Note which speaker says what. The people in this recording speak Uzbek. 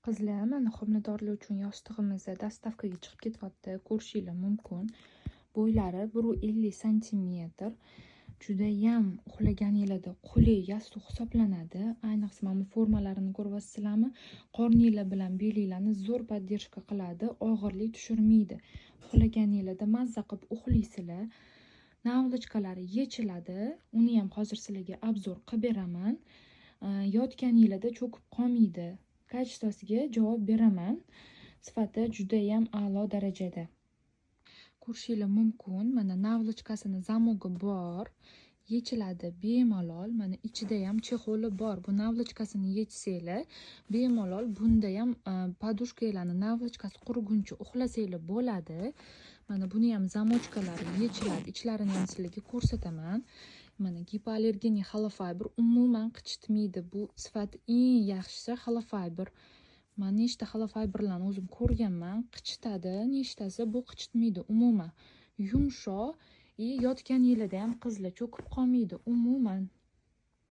Speaker 1: Qizlar, mana homiladorlik uchun yostig'imiz dostavkaga chiqib ketyapti. Ko'rishinglar mumkin. Bo'ylari 150 santimetr. Judayam uxlaganinglarda qulay yostiq hisoblanadi. Ayniqsa mana formalarini ko'ryapsizlarmi? Qorninglar bilan belinglarni zo'r поддержка qiladi, og'irlik tushirmaydi. Uxlaganinglarda mazza qilib uxlaysizlar. Navlochkalari yechiladi. Uni ham hozir sizlarga obzor qilib beraman. Yotganinglarda cho'kib qolmaydi. Kачествosiga javob beraman. Sifati judayam a'lo darajada. Ko'rishinglar mumkin. Mana navlochkasini zamogi bor. Yechiladi bemalol. Mana ichida ham chexoli bor. Bu navlochkasini yechsanglar, bemalol bunda ham podushkalarni navlochkasi quriguncha uxlasanglar bo'ladi. Mana buni ham zamochkalari yechiladi. Ichlarini ham sizlarga ko'rsataman. Mana gipoallergenik halofiber umuman qichitmaydi. Bu sifati eng yaxshisi halofiber. Men nechta halofiberlarni o'zim ko'rganman. Qichitadi, nechtasi bu qichitmaydi umuman. Yumshoq, yotganinglarda ham qizlar cho'kib qolmaydi umuman.